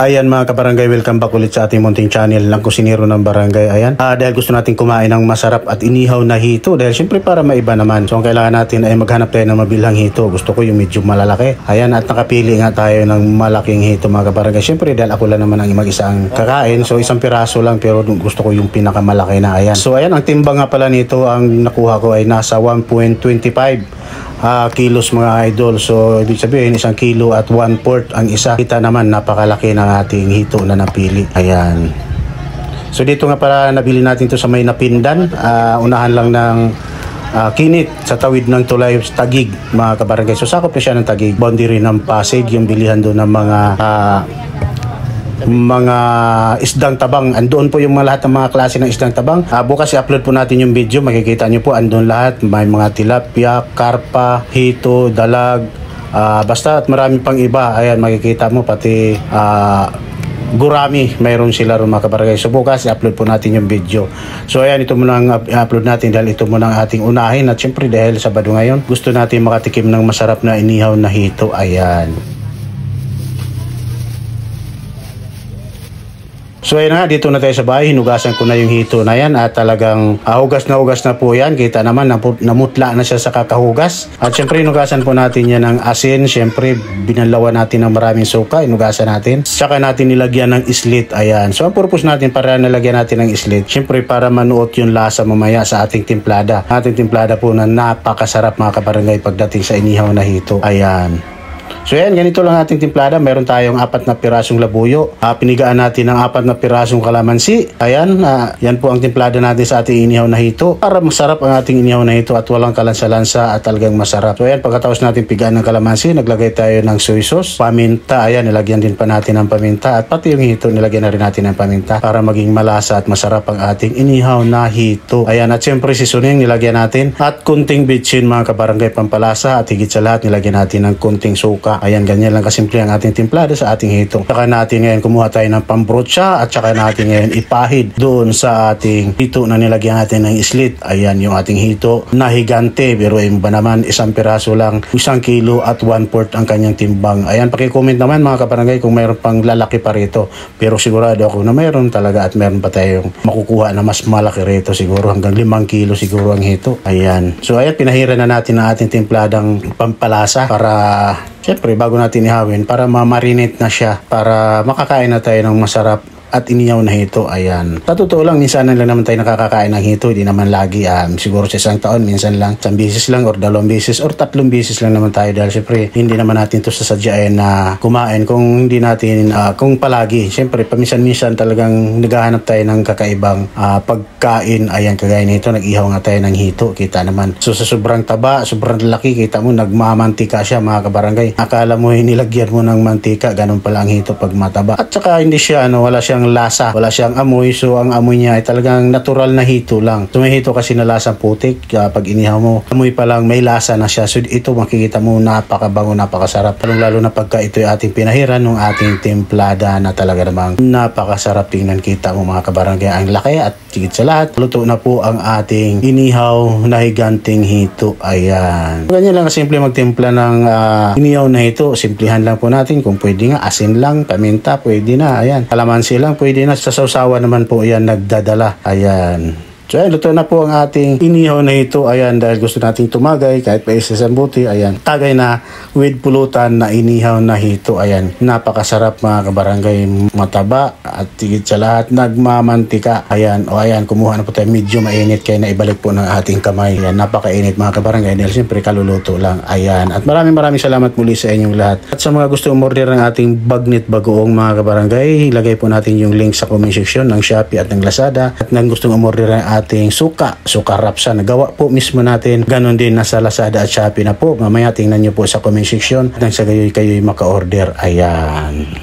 Ayan mga kabarangay, welcome back ulit sa ating munting channel ng Kusinero ng Barangay. Ayan, dahil gusto natin kumain ng masarap at inihaw na hito, dahil syempre para maiba naman. So ang kailangan natin ay maghanap tayo ng mabilhang hito. Gusto ko yung medyo malalaki. Ayan, at nakapili nga tayo ng malaking hito mga kabarangay. Syempre dahil ako lang naman ang mag-isa ang kakain, so isang piraso lang, pero gusto ko yung pinakamalaki na. Ayan, so ayan, ang timbang nga pala nito, ang nakuha ko ay nasa 1.25 kilos mga idol. So ibig sabihin 1 kilo at 1/4 ang isa. Kita naman napakalaki ng ating hito na napili. Ayan, so dito nga pala nabili natin to sa may Napindan, unahan lang ng Kinit, sa tawid ng tulay Taguig mga kabarangay. So sakop na siya ng Taguig, boundary ng Pasig, yung bilihan doon ng mga isdang tabang. Andoon po yung lahat ng mga klase ng isdang tabang. Bukas i-upload po natin yung video, makikita nyo po andoon lahat. May mga tilapia, karpa, hito, dalag, basta at marami pang iba. Ayan, makikita mo pati gurami, mayroon sila rin mga kabarangay. So bukas i-upload po natin yung video. So ayan, ito muna ang i-upload natin dahil ito muna ang ating unahin. At syempre dahil Sabado ngayon, gusto natin makatikim ng masarap na inihaw na hito. Ayan, so ayun na, dito na tayo sa bahay. Hinugasan ko na yung hito na yan at talagang hugas na po yan. Kita naman namutla na siya sa kakahugas. At syempre hinugasan po natin yan ng asin. Syempre binalawan natin ng maraming suka, hinugasan natin. Saka natin nilagyan ng islit. Ayan, so ang purpose natin para nilagyan natin ng islit, syempre para manuot yung lasa mamaya sa ating timplada. Ating timplada po na napakasarap mga kabarangay pagdating sa inihaw na hito. Ayan, so yan, ganito lang ating timplada. Meron tayong 4 na pirasong labuyo. Pinigaan natin ng 4 na pirasong kalamansi. Ayan, yan po ang timplada natin sa ating inihaw na hito. Para masarap ang ating inihaw na hito at walang kalansa-lansa at talagang masarap. So yan, pagkatapos natin pigaan ng kalamansi, naglagay tayo ng soy sauce, paminta. Ayan, nilagyan din pa natin ng paminta. At pati yung hito, nilagyan na rin natin ng paminta para maging malasa at masarap ang ating inihaw na hito. Ayan, at syempre seasoning nilagyan natin. At kunting bitchin mga kabarangay, pampalasa. At higit sa lahat, nilagyan natin ng kunting suka. Ayan, ganyan lang kasimple ang ating timplada sa ating hito. Saka natin ngayon kumuha tayo ng pambrocha at saka natin ngayon ipahid doon sa ating hito na nilagyan natin ng islit. Ayan yung ating hito na higante, pero yung ba naman 1 piraso lang, 1 kilo at 1/4 ang kanyang timbang. Ayan, paki-comment naman mga kabarangay kung mayroon pang lalaki pa rito. Pero sigurado ako na mayroon talaga at mayroon pa tayong makukuha na mas malaki rito, siguro hanggang 5 kilo siguro ang hito. Ayan, so ayan, pinahiran na natin ang ating timpladang pampalasa para siyempre bago natin ihawin, para ma-marinate na siya, para makakain na tayo ng masarap at inihaw na hito. Ayan, sa totoo lang, minsan lang naman tayo nakakakain ng hito, hindi naman lagi. Siguro sa isang taon, minsan lang, 1 beses lang or 2 beses or 3 beses lang naman tayo, dahil siyempre hindi naman natin to sasadyain na kumain kung hindi natin kung palagi. Siyempre paminsan-minsan talagang naghahanap tayo ng kakaibang pagkain. Ayan, kagaya nito, nag-ihaw nga tayo ng hito, kita naman. So sa sobrang taba, sobrang laki, kita mo nagmamantika siya mga kabarangay. Akala mo nilagyan mo ng mantika, ganun pala ang hito pag mataba. At saka hindi siya wala siyang lasa, wala siyang amoy. So ang amoy niya ay talagang natural na hito lang. So may hito kasi na lasang putik, pag inihaw mo, amoy pa lang may lasa na siya. So ito makikita mo napakabango, napakasarap, lalo na pagka ito yung ating pinahiran ng ating timplada na talaga namang napakasarap tingnan. Kita mo mga kabarangay, ang laki at higit sa lahat, luto na po ang ating inihaw na higanting hito. Ayan, ganyan lang kasimple magtimpla ng inihaw na hito. Simplihan lang po natin, kung pwede nga asin lang, paminta, pwede na. Ayan, kalamansi lang, pwede na. Sa sausawan naman po yan nagdadala. Ayan, so ayan, luto na po ang ating inihaw na hito. Ayan, dahil gusto nating tumagay kahit pa isa sa buti. Ayan, tagay na with pulutan na inihaw na hito. Ayan, napakasarap mga kabarangay, mataba at higit sa lahat nagmamantika. Ayan, o ayan, kumuha na po tayo, medyo mainit kaya naibalik po ng ating kamay. Ayan, napakainit mga kabarangay dahil siyempre kaluluto lang. Ayan, at maraming salamat muli sa inyong lahat. At sa mga gusto umorder ng ating bagnit bagoong mga kabarangay, ilagay po natin yung link sa comment section ng Shopee at ng Lazada. At nang gustong umorder ng ating suka rapsa, nagawa po mismo natin. Ganon din nasa Lazada at Shopee na po. Mamaya tingnan nyo po sa comment section nang sa gayoy kayo'y maka-order. Ayan.